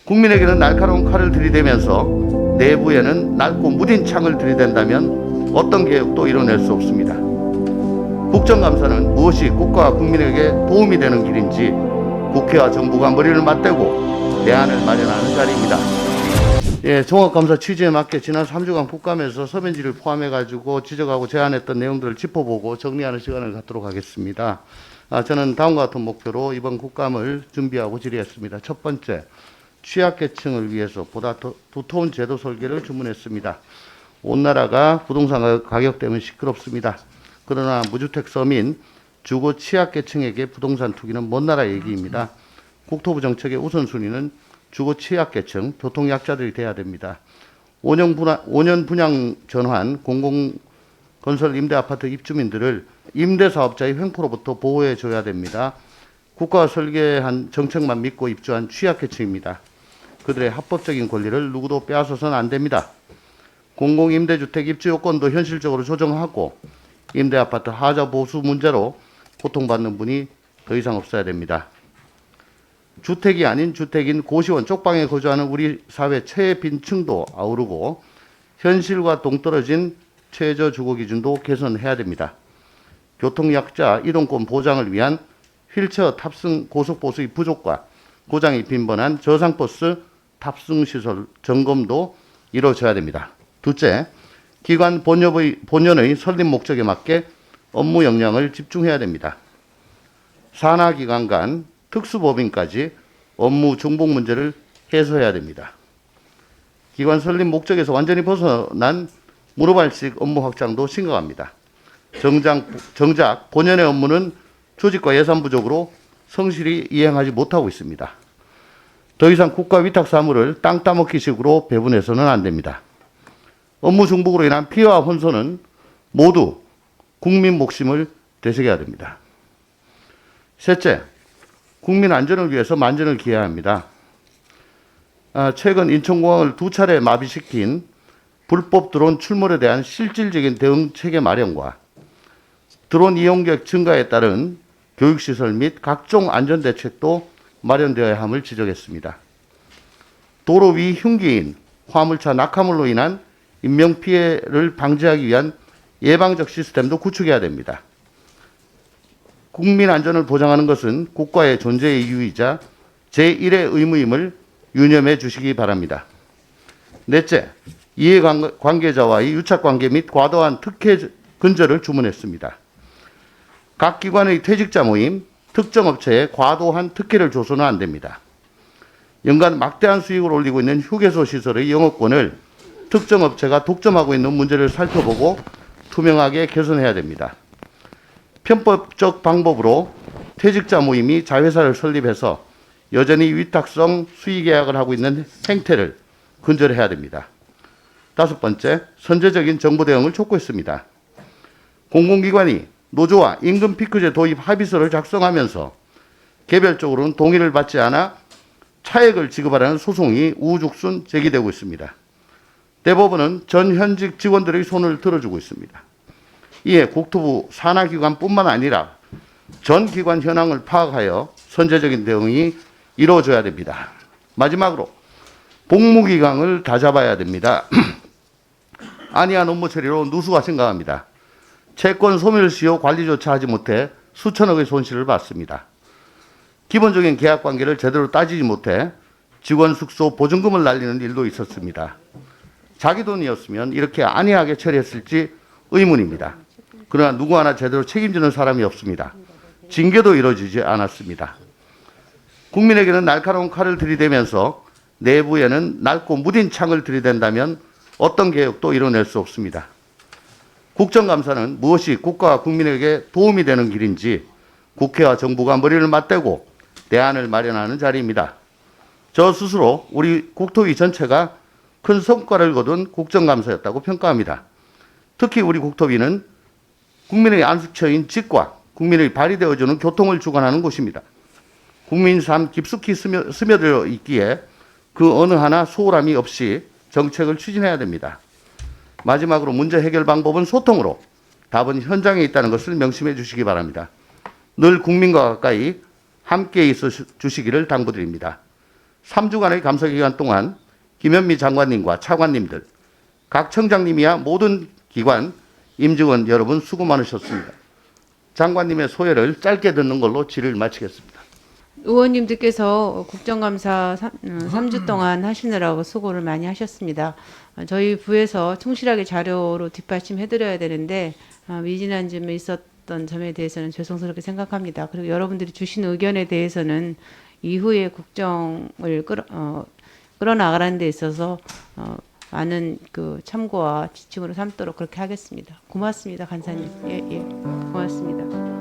국민에게는 날카로운 칼을 들이대면서 내부에는 낡고 무딘 창을 들이댄다면 어떤 개혁도 이뤄낼 수 없습니다. 국정감사는 무엇이 국가와 국민에게 도움이 되는 길인지 국회와 정부가 머리를 맞대고 대안을 마련하는 자리입니다. 종합감사 취지에 맞게 지난 3주간 국감에서 서면지를 포함해가지고 지적하고 제안했던 내용들을 짚어보고 정리하는 시간을 갖도록 하겠습니다. 저는 다음과 같은 목표로 이번 국감을 준비하고 질의했습니다. 첫 번째, 취약계층을 위해서 보다 더 두터운 제도 설계를 주문했습니다. 온 나라가 부동산 가격 때문에 시끄럽습니다. 그러나 무주택 서민, 주거 취약계층에게 부동산 투기는 먼 나라 얘기입니다. 국토부 정책의 우선순위는 주거 취약계층, 교통약자들이 돼야 됩니다. 5년 분양 전환, 공공건설 임대아파트 입주민들을 임대사업자의 횡포로부터 보호해줘야 됩니다. 국가가 설계한 정책만 믿고 입주한 취약계층입니다. 그들의 합법적인 권리를 누구도 빼앗아서는 안 됩니다. 공공임대주택 입주요건도 현실적으로 조정하고 임대아파트 하자 보수 문제로 고통받는 분이 더 이상 없어야 됩니다. 주택이 아닌 주택인 고시원 쪽방에 거주하는 우리 사회 최빈층도 아우르고 현실과 동떨어진 최저주거 기준도 개선해야 됩니다. 교통약자 이동권 보장을 위한 휠체어 탑승 고속버스의 부족과 고장이 빈번한 저상버스 탑승시설 점검도 이루어져야 됩니다. 둘째, 기관 본연의 설립 목적에 맞게 업무 역량을 집중해야 됩니다. 산하기관 간 특수법인까지 업무 중복 문제를 해소해야 됩니다. 기관 설립 목적에서 완전히 벗어난 문어발식 업무 확장도 심각합니다. 정작 본연의 업무는 조직과 예산 부족으로 성실히 이행하지 못하고 있습니다. 더 이상 국가 위탁 사무를 땅 따먹기식으로 배분해서는 안 됩니다. 업무 중복으로 인한 피해와 혼선은 모두 국민 목숨을 되새겨야 됩니다. 셋째, 국민 안전을 위해서 만전을 기해야 합니다. 최근 인천공항을 2차례 마비시킨 불법 드론 출몰에 대한 실질적인 대응 체계 마련과 드론 이용객 증가에 따른 교육시설 및 각종 안전대책도 마련되어야 함을 지적했습니다. 도로 위 흉기인 화물차 낙하물로 인한 인명피해를 방지하기 위한 예방적 시스템도 구축해야 됩니다. 국민 안전을 보장하는 것은 국가의 존재의 이유이자 제1의 의무임을 유념해 주시기 바랍니다. 넷째, 이해관계자와의 유착관계 및 과도한 특혜 근절을 주문했습니다. 각 기관의 퇴직자 모임, 특정 업체에 과도한 특혜를 줘서는 안 됩니다. 연간 막대한 수익을 올리고 있는 휴게소 시설의 영업권을 특정 업체가 독점하고 있는 문제를 살펴보고 투명하게 개선해야 됩니다. 편법적 방법으로 퇴직자 모임이 자회사를 설립해서 여전히 위탁성 수의계약을 하고 있는 행태를 근절해야 됩니다. 다섯 번째, 선제적인 정부 대응을 촉구했습니다. 공공기관이 노조와 임금 피크제 도입 합의서를 작성하면서 개별적으로는 동의를 받지 않아 차액을 지급하라는 소송이 우후죽순 제기되고 있습니다. 대법원은 전 현직 직원들의 손을 들어주고 있습니다. 이에 국토부 산하기관뿐만 아니라 전 기관 현황을 파악하여 선제적인 대응이 이루어져야 됩니다. 마지막으로 복무기강을 다잡아야 됩니다. 안이한 업무 처리로 누수가 심각합니다. 채권 소멸시효 관리조차 하지 못해 수천억의 손실을 봤습니다. 기본적인 계약관계를 제대로 따지지 못해 직원 숙소 보증금을 날리는 일도 있었습니다. 자기 돈이었으면 이렇게 안이하게 처리했을지 의문입니다. 그러나 누구 하나 제대로 책임지는 사람이 없습니다. 징계도 이루어지지 않았습니다. 국민에게는 날카로운 칼을 들이대면서 내부에는 낡고 무딘 창을 들이댄다면 어떤 개혁도 이뤄낼 수 없습니다. 국정감사는 무엇이 국가와 국민에게 도움이 되는 길인지 국회와 정부가 머리를 맞대고 대안을 마련하는 자리입니다. 저 스스로 우리 국토위 전체가 큰 성과를 거둔 국정감사였다고 평가합니다. 특히 우리 국토위는 국민의 안식처인 집과 국민의 발휘되어주는 교통을 주관하는 곳입니다. 국민 삶 깊숙이 스며들어 있기에 그 어느 하나 소홀함이 없이 정책을 추진해야 됩니다. 마지막으로 문제 해결 방법은 소통으로, 답은 현장에 있다는 것을 명심해 주시기 바랍니다. 늘 국민과 가까이 함께 있어 주시기를 당부드립니다. 3주간의 감사 기간 동안 김현미 장관님과 차관님들, 각 청장님이야 모든 기관 임직원 여러분 수고 많으셨습니다. 장관님의 소회를 짧게 듣는 걸로 질의를 마치겠습니다. 의원님들께서 국정감사 3주 동안 하시느라고 수고를 많이 하셨습니다. 저희 부에서 충실하게 자료로 뒷받침해드려야 되는데 미진한 점이 있었던 점에 대해서는 죄송스럽게 생각합니다. 그리고 여러분들이 주신 의견에 대해서는 이후에 국정을 끌어나가는 데 있어서 많은 그 참고와 지침으로 삼도록 그렇게 하겠습니다. 고맙습니다, 간사님. 예, 고맙습니다.